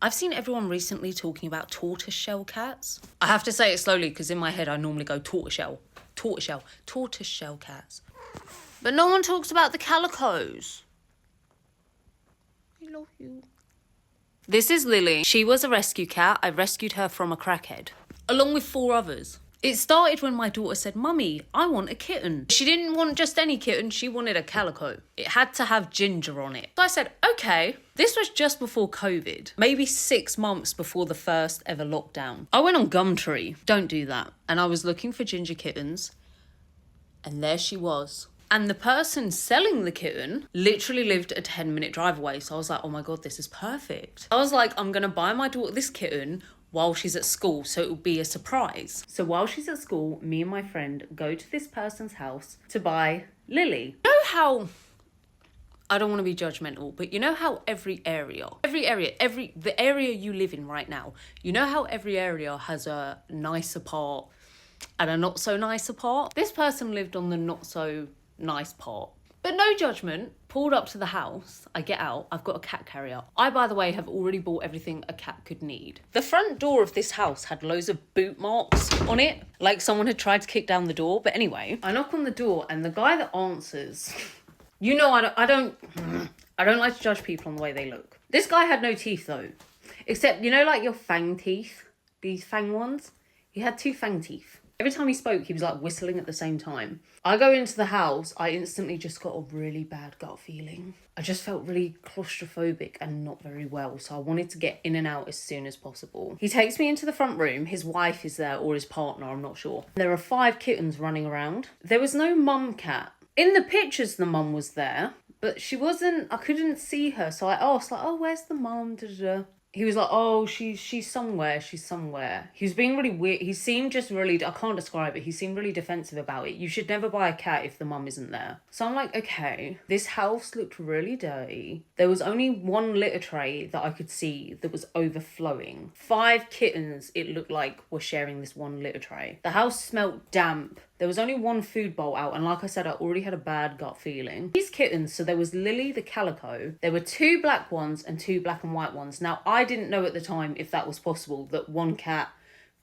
I've seen everyone recently talking about tortoiseshell cats. I have to say it slowly because in my head I normally go tortoiseshell cats. But no one talks about the calicos. I love you. This is Lily. She was a rescue cat. I rescued her from a crackhead, along with 4 others. It started when my daughter said, "Mummy, I want a kitten." She didn't want just any kitten, she wanted a calico. It had to have ginger on it. So I said, okay. This was just before COVID, maybe 6 months before the first ever lockdown. I went on Gumtree, don't do that. And I was looking for ginger kittens, and there she was. And the person selling the kitten literally lived a 10-minute drive away. So I was like, oh my God, this is perfect. I was like, I'm gonna buy my daughter this kitten while she's at school, so it will be a surprise. So while she's at school, me and my friend go to this person's house to buy Lily. You know how, I don't want to be judgmental, but you know how the area you live in right now, you know how every area has a nicer part and a not so nicer part? This person lived on the not so nice part. But no judgment, pulled up to the house, I get out, I've got a cat carrier. I, by the way, have already bought everything a cat could need. The front door of this house had loads of boot marks on it, like someone had tried to kick down the door. But anyway, I knock on the door and the guy that answers, you know, I don't like to judge people on the way they look. This guy had no teeth though, except, you know, like your fang teeth, these fang ones? He had 2 fang teeth. Every time he spoke, he was like whistling at the same time. I go into the house, I instantly just got a really bad gut feeling. I just felt really claustrophobic and not very well, so I wanted to get in and out as soon as possible. He takes me into the front room, his wife is there, or his partner, I'm not sure. There are 5 kittens running around. There was no mum cat. In the pictures, the mum was there, but she wasn't, I couldn't see her, so I asked, like, oh, where's the mum? He was like, oh, she's somewhere. He was being really weird. He seemed just really, I can't describe it. He seemed really defensive about it. You should never buy a cat if the mum isn't there. So I'm like, okay, this house looked really dirty. There was only 1 litter tray that I could see that was overflowing. 5 kittens, it looked like, were sharing this 1 litter tray. The house smelt damp. There was only 1 food bowl out, and like I said, I already had a bad gut feeling. These kittens, so there was Lily the calico, there were 2 black ones and 2 black and white ones. Now, I didn't know at the time if that was possible, that 1 cat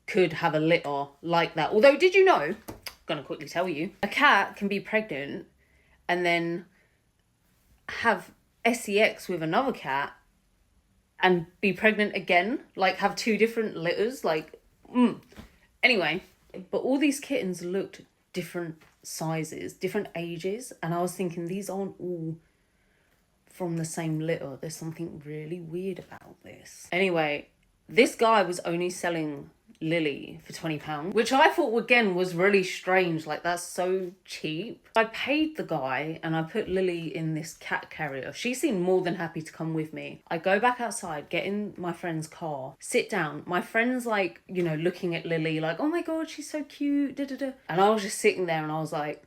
could have a litter like that. Although, did you know, I'm gonna quickly tell you, a cat can be pregnant and then have sex with another cat and be pregnant again, like have 2 different litters, like, Anyway, but all these kittens looked different sizes, different ages, and I was thinking, these aren't all from the same litter. There's something really weird about this. Anyway, this guy was only selling Lily for £20, which I thought again was really strange. Like, that's so cheap. I paid the guy and I put Lily in this cat carrier. She seemed more than happy to come with me. I go back outside, get in my friend's car, sit down. My friend's like, you know, looking at Lily like, oh my God, she's so cute, And I was just sitting there and I was like,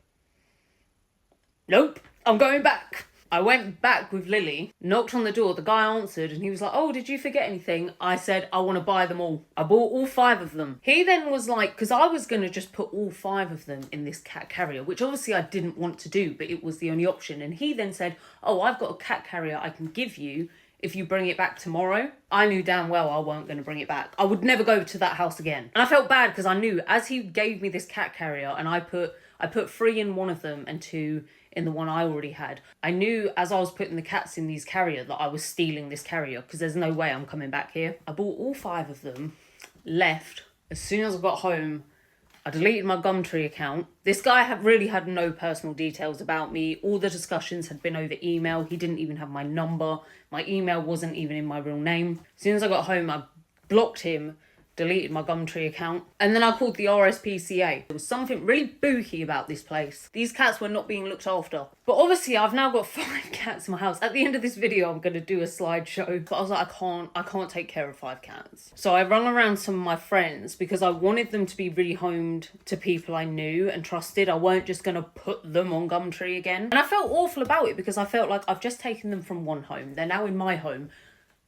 nope, I'm going back. I went back with Lily, knocked on the door, the guy answered and he was like, oh, did you forget anything? I said, I want to buy them all. I bought all 5 of them. He then was like, because I was going to just put all 5 of them in this cat carrier, which obviously I didn't want to do, but it was the only option. And he then said, oh, I've got a cat carrier I can give you if you bring it back tomorrow. I knew damn well I weren't going to bring it back. I would never go to that house again. And I felt bad because I knew as he gave me this cat carrier and I put 3 in one of them and 2 in the one I already had. I knew as I was putting the cats in these carrier that I was stealing this carrier because there's no way I'm coming back here. I bought all 5 of them, left. As soon as I got home, I deleted my Gumtree account. This guy really had no personal details about me. All the discussions had been over email. He didn't even have my number. My email wasn't even in my real name. As soon as I got home, I blocked him, deleted my Gumtree account, and then I called the RSPCA. There was something really booky about this place. These cats were not being looked after. But obviously I've now got 5 cats in my house. At the end of this video I'm going to do a slideshow, but I was like, I can't take care of 5 cats. So I rung around some of my friends because I wanted them to be rehomed to people I knew and trusted. I weren't just going to put them on Gumtree again. And I felt awful about it because I felt like I've just taken them from one home. They're now in my home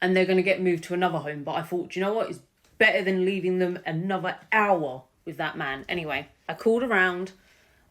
and they're going to get moved to another home. But I thought, do you know what? It's better than leaving them another hour with that man. Anyway, I called around.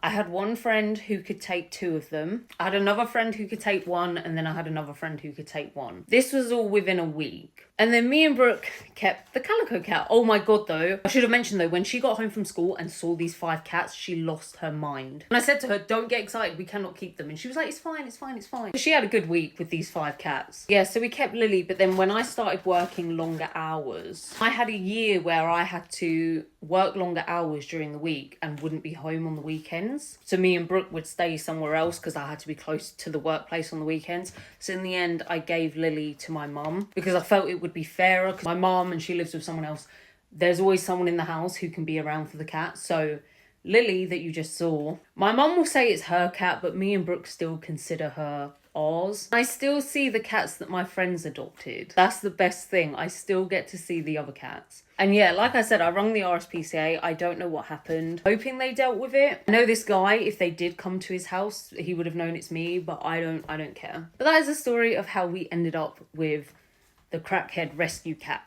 I had one friend who could take 2 of them. I had another friend who could take 1, and then I had another friend who could take 1. This was all within a week. And then me and Brooke kept the calico cat. Oh my god, though. I should have mentioned, though, when she got home from school and saw these 5 cats, she lost her mind. And I said to her, don't get excited, we cannot keep them. And she was like, it's fine, it's fine, it's fine. She had a good week with these 5 cats. Yeah, so we kept Lily, but then when I started working longer hours, I had a year where I had to work longer hours during the week and wouldn't be home on the weekends. So me and Brooke would stay somewhere else because I had to be close to the workplace on the weekends. So in the end, I gave Lily to my mum because I felt it would be fairer, because my mum, and she lives with someone else, there's always someone in the house who can be around for the cat. So Lily, that you just saw, my mum will say it's her cat, but me and Brooke still consider her ours. I still see the cats that my friends adopted. That's the best thing. I still get to see the other cats. And yeah, like I said, I rung the RSPCA. I don't know what happened. Hoping they dealt with it. I know this guy, if they did come to his house, he would have known it's me, but I don't care. But that is the story of how we ended up with the crackhead rescue cat.